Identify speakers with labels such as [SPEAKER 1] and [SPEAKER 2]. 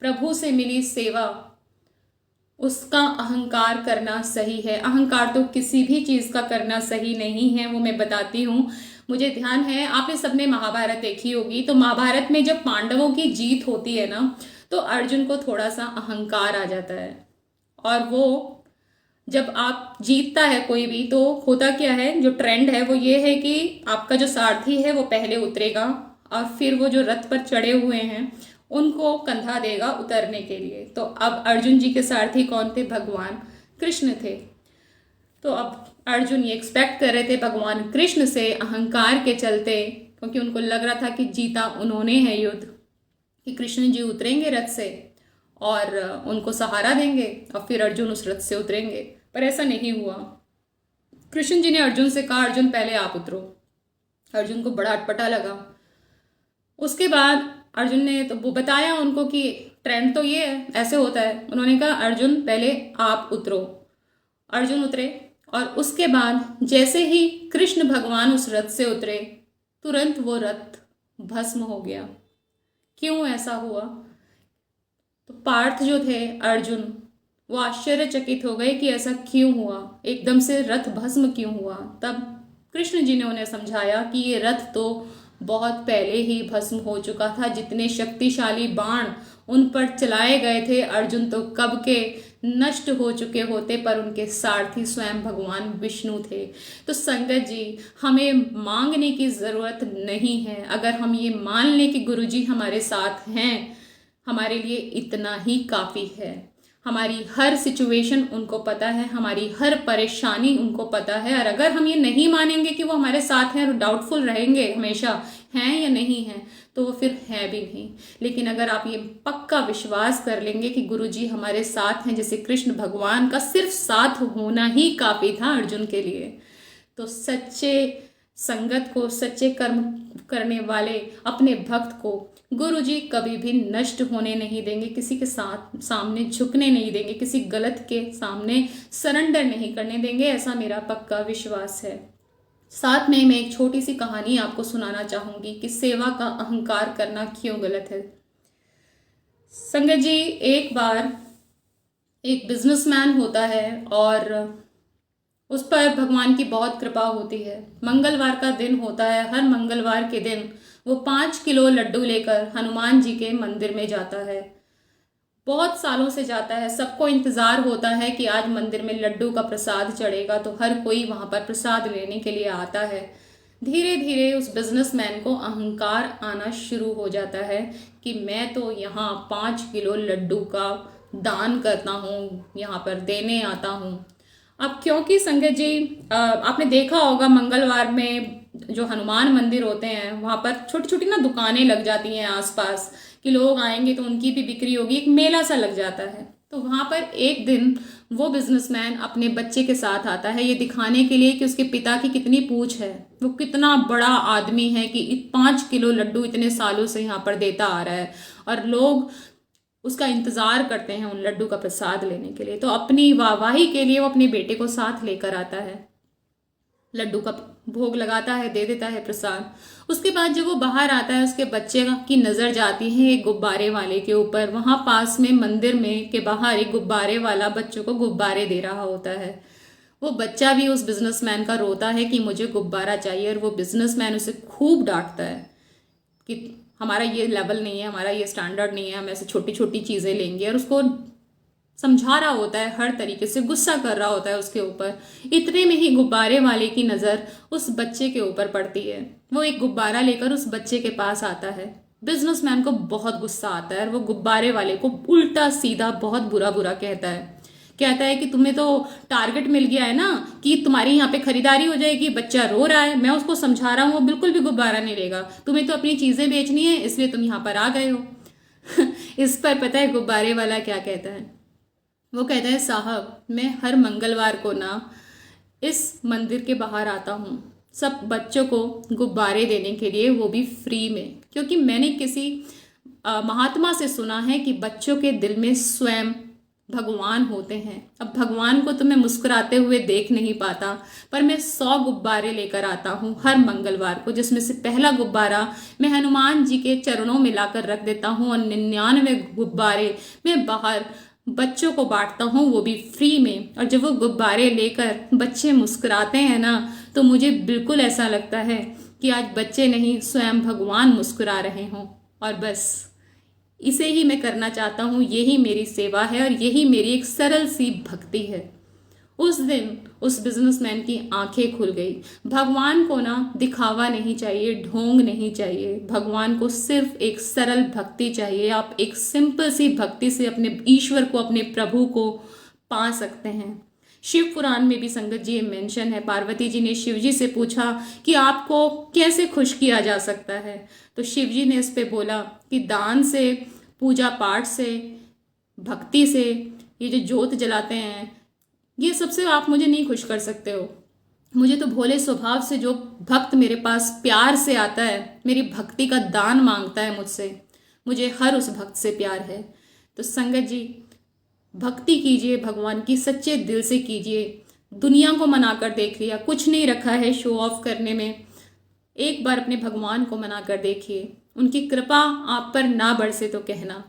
[SPEAKER 1] प्रभु से मिली सेवा, उसका अहंकार करना सही है। अहंकार तो किसी भी चीज का करना सही नहीं है, वो मैं बताती हूँ। मुझे ध्यान है, आपने सबने महाभारत देखी होगी, तो महाभारत में जब पांडवों की जीत होती है ना, तो अर्जुन को थोड़ा सा अहंकार आ जाता है। और वो जब आप जीतता है कोई भी, तो होता क्या है, जो ट्रेंड है वो ये है कि आपका जो सारथी है वो पहले उतरेगा और फिर वो जो रथ पर चढ़े हुए हैं उनको कंधा देगा उतरने के लिए। तो अब अर्जुन जी के सारथी कौन थे? भगवान कृष्ण थे। तो अब अर्जुन ये एक्सपेक्ट कर रहे थे भगवान कृष्ण से, अहंकार के चलते, क्योंकि उनको लग रहा था कि जीता उन्होंने है युद्ध, कि कृष्ण जी उतरेंगे रथ से और उनको सहारा देंगे और फिर अर्जुन उस रथ से उतरेंगे। पर ऐसा नहीं हुआ। कृष्ण जी ने अर्जुन से कहा, अर्जुन पहले आप उतरो। अर्जुन को बड़ा अटपटा लगा। उसके बाद अर्जुन ने तो वो बताया उनको कि ट्रेंड तो ये है, ऐसे होता है। उन्होंने कहा, अर्जुन पहले आप उतरो। अर्जुन उतरे और उसके बाद जैसे ही कृष्ण भगवान उस रथ से उतरे, तुरंत वो रथ भस्म हो गया। क्यों ऐसा हुआ? तो पार्थ जो थे, अर्जुन, वो आश्चर्यचकित हो गए कि ऐसा क्यों हुआ, एकदम से रथ भस्म क्यों हुआ। तब कृष्ण जी ने उन्हें समझाया कि ये रथ तो बहुत पहले ही भस्म हो चुका था। जितने शक्तिशाली बाण उन पर चलाए गए थे, अर्जुन तो कब के नष्ट हो चुके होते, पर उनके सारथी स्वयं भगवान विष्णु थे। तो संगत जी, हमें मांगने की जरूरत नहीं है। अगर हम ये मान लें कि गुरु जी हमारे साथ हैं, हमारे लिए इतना ही काफी है। हमारी हर सिचुएशन उनको पता है, हमारी हर परेशानी उनको पता है। और अगर हम ये नहीं मानेंगे कि वो हमारे साथ हैं और डाउटफुल रहेंगे हमेशा, हैं या नहीं हैं, तो वो फिर है भी नहीं। लेकिन अगर आप ये पक्का विश्वास कर लेंगे कि गुरु जी हमारे साथ हैं, जैसे कृष्ण भगवान का सिर्फ साथ होना ही काफी था अर्जुन के लिए, तो सच्चे संगत को, सच्चे कर्म करने वाले अपने भक्त को गुरु जी कभी भी नष्ट होने नहीं देंगे, किसी के साथ सामने झुकने नहीं देंगे, किसी गलत के सामने सरेंडर नहीं करने देंगे। ऐसा मेरा पक्का विश्वास है। साथ में मैं एक छोटी सी कहानी आपको सुनाना चाहूंगी कि सेवा का अहंकार करना क्यों गलत है। संगत जी, एक बार एक बिजनेसमैन होता है और उस पर भगवान की बहुत कृपा होती है। मंगलवार का दिन होता है। हर मंगलवार के दिन वो 5 किलो लड्डू लेकर हनुमान जी के मंदिर में जाता है। बहुत सालों से जाता है। सबको इंतजार होता है कि आज मंदिर में लड्डू का प्रसाद चढ़ेगा, तो हर कोई वहां पर प्रसाद लेने के लिए आता है। धीरे धीरे उस बिजनेसमैन को अहंकार आना शुरू हो जाता है कि मैं तो यहाँ 5 किलो लड्डू का दान करता हूँ, यहाँ पर देने आता हूँ। अब क्योंकि संगत जी, आपने देखा होगा मंगलवार में जो हनुमान मंदिर होते हैं वहां पर छोटी छोटी ना दुकानें लग जाती हैं आसपास, कि लोग आएंगे तो उनकी भी बिक्री होगी, एक मेला सा लग जाता है। तो वहां पर एक दिन वो बिजनेसमैन अपने बच्चे के साथ आता है, ये दिखाने के लिए कि उसके पिता की कितनी पूछ है, वो कितना बड़ा आदमी है कि 5 किलो लड्डू इतने सालों से यहाँ पर देता आ रहा है और लोग उसका इंतजार करते हैं उन लड्डू का प्रसाद लेने के लिए। तो अपनी वाहवाही के लिए वो अपने बेटे को साथ लेकर आता है, लड्डू का भोग लगाता है, दे देता है प्रसाद। उसके बाद जब वो बाहर आता है, उसके बच्चे की नजर जाती है एक गुब्बारे वाले के ऊपर। वहां पास में मंदिर में के बाहर एक गुब्बारे वाला बच्चों को गुब्बारे दे रहा होता है। वो बच्चा भी उस बिजनेसमैन का रोता है कि मुझे गुब्बारा चाहिए, और वो बिजनेसमैन उसे खूब डांटता है कि हमारा ये लेवल नहीं है, हमारा ये स्टैंडर्ड नहीं है, हम ऐसे छोटी छोटी चीजें लेंगे। और उसको समझा रहा होता है, हर तरीके से गुस्सा कर रहा होता है उसके ऊपर। इतने में ही गुब्बारे वाले की नजर उस बच्चे के ऊपर पड़ती है। वो एक गुब्बारा लेकर उस बच्चे के पास आता है। बिजनेसमैन को बहुत गुस्सा आता है और वो गुब्बारे वाले को उल्टा सीधा बहुत बुरा बुरा कहता है कि तुम्हें तो टारगेट मिल गया है ना, कि तुम्हारी यहाँ पे खरीदारी हो जाएगी, बच्चा रो रहा है, मैं उसको समझा रहा हूँ, वो बिल्कुल भी गुब्बारा नहीं लेगा, तुम्हें तो अपनी चीजें बेचनी है इसलिए तुम यहाँ पर आ गए हो। इस पर पता है गुब्बारे वाला क्या कहता है? वो कहता है, साहब मैं हर मंगलवार को ना इस मंदिर के बाहर आता हूँ सब बच्चों को गुब्बारे देने के लिए, वो भी फ्री में, क्योंकि मैंने किसी महात्मा से सुना है कि बच्चों के दिल में स्वयं भगवान होते हैं। अब भगवान को तो मैं मुस्कुराते हुए देख नहीं पाता, पर मैं 100 गुब्बारे लेकर आता हूँ हर मंगलवार को, जिसमें से पहला गुब्बारा मैं हनुमान जी के चरणों में लाकर रख देता हूँ और 99 गुब्बारे मैं बाहर बच्चों को बांटता हूँ, वो भी फ्री में। और जब वो गुब्बारे लेकर बच्चे मुस्कुराते हैं ना, तो मुझे बिल्कुल ऐसा लगता है कि आज बच्चे नहीं, स्वयं भगवान मुस्कुरा रहे हों। और बस इसे ही मैं करना चाहता हूँ, यही मेरी सेवा है और यही मेरी एक सरल सी भक्ति है। उस दिन उस बिजनेसमैन की आंखें खुल गई। भगवान को ना दिखावा नहीं चाहिए, ढोंग नहीं चाहिए, भगवान को सिर्फ एक सरल भक्ति चाहिए। आप एक सिंपल सी भक्ति से अपने ईश्वर को, अपने प्रभु को पा सकते हैं। शिव पुराण में भी संगत जी ये मेंशन है, पार्वती जी ने शिव जी से पूछा कि आपको कैसे खुश किया जा सकता है, तो शिव जी ने इस पे बोला कि दान से, पूजा पाठ से, भक्ति से, ये जो जोत जलाते हैं, ये सबसे आप मुझे नहीं खुश कर सकते हो। मुझे तो भोले स्वभाव से जो भक्त मेरे पास प्यार से आता है, मेरी भक्ति का दान मांगता है मुझसे, मुझे हर उस भक्त से प्यार है। तो संगत जी, भक्ति कीजिए, भगवान की सच्चे दिल से कीजिए। दुनिया को मनाकर देख लिया, कुछ नहीं रखा है शो ऑफ करने में। एक बार अपने भगवान को मनाकर देखिए, उनकी कृपा आप पर ना बरसे तो कहना।